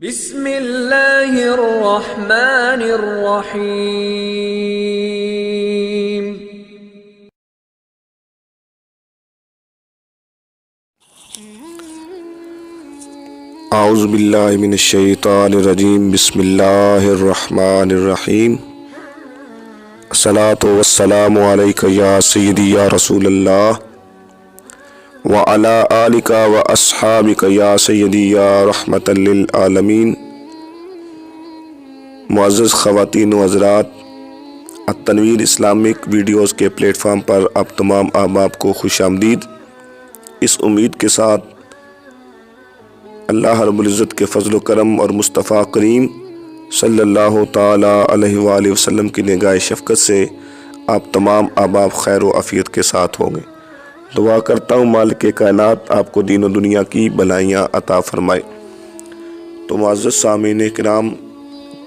بسم اللہ الرحمن الرحیم۔ اعوذ باللہ من الشیطان الرجیم، بسم اللہ الرحمن الرحیم۔ الصلاۃ والسلام علیک یا سیدی یا رسول اللہ وعلی آلک واصحابک یا سیدی یا رحمۃ للعالمین۔ معزز خواتین و حضرات، التنویر اسلامک ویڈیوز کے پلیٹ فارم پر آپ تمام احباب کو خوش آمدید۔ اس امید کے ساتھ اللہ رب العزت کے فضل و کرم اور مصطفیٰ کریم صلی اللہ تعالی علیہ وآلہ وسلم کی نگاہ شفقت سے آپ تمام احباب خیر و عافیت کے ساتھ ہوں گے۔ دعا کرتا ہوں مالک کائنات آپ کو دین و دنیا کی بھلائیاں عطا فرمائے۔ تو معزز سامعین کرام،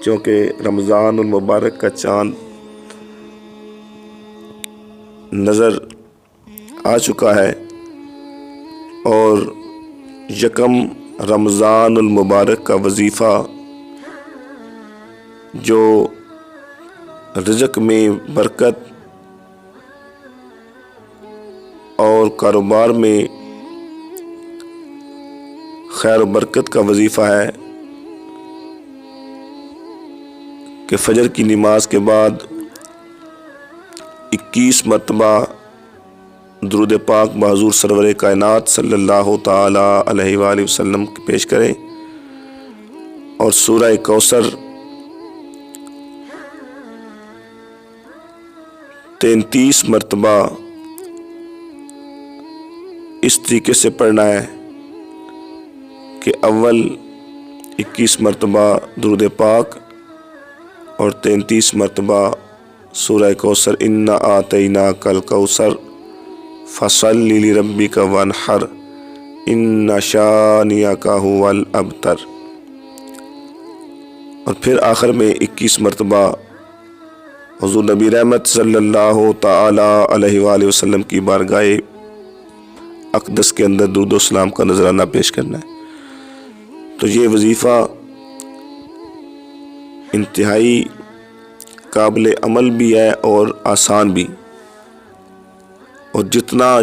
چونکہ رمضان المبارک کا چاند نظر آ چکا ہے اور یکم رمضان المبارک کا وظیفہ جو رزق میں برکت اور کاروبار میں خیر و برکت کا وظیفہ ہے کہ فجر کی نماز کے بعد 21 مرتبہ درود پاک بحضور سرور کائنات صلی اللہ تعالی علیہ وآلہ وسلم پیش کریں اور سورہ کوثر 33 مرتبہ اس طریقے سے پڑھنا ہے کہ اول 21 مرتبہ درود پاک اور 33 مرتبہ سورہ کوثر، انا آتیناک الکوثر فصلی لربک وانحر ان شانئک ھو الابتر، اور پھر آخر میں 21 مرتبہ حضور نبی رحمت صلی اللہ تعالی علیہ وآلہ وسلم کی بارگاہ اقدس کے اندر درود و سلام کا نذرانہ پیش کرنا ہے۔ تو یہ وظیفہ انتہائی قابل عمل بھی ہے اور آسان بھی، اور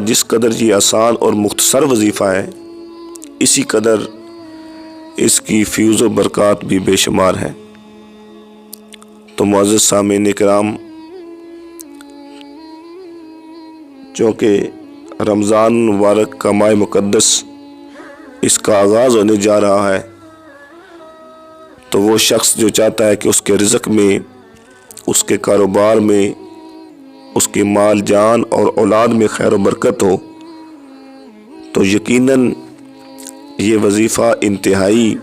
جس قدر یہ آسان اور مختصر وظیفہ ہے اسی قدر اس کی فیوز و برکات بھی بے شمار ہیں۔ تو معزز سامعین کرام، چونکہ رمضان مبارک کا ماہ مقدس اس کا آغاز ہونے جا رہا ہے، تو وہ شخص جو چاہتا ہے کہ اس کے رزق میں، اس کے کاروبار میں، اس کے مال جان اور اولاد میں خیر و برکت ہو، تو یقیناً یہ وظیفہ انتہائی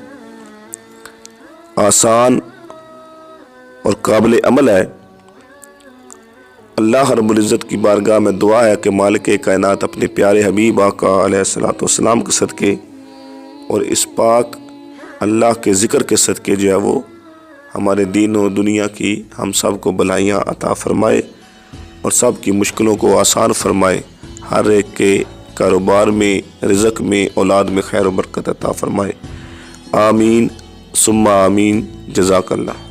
آسان اور قابل عمل ہے۔ اللہ رب العزت کی بارگاہ میں دعا ہے کہ مالک کائنات اپنے پیارے حبیب آقا علیہ الصلوۃ والسلام کے صدقے اور اس پاک اللہ کے ذکر کے صدقے جو ہے وہ ہمارے دین و دنیا کی ہم سب کو بھلائیاں عطا فرمائے اور سب کی مشکلوں کو آسان فرمائے، ہر ایک کے کاروبار میں، رزق میں، اولاد میں خیر و برکت عطا فرمائے۔ آمین ثم آمین۔ جزاک اللہ۔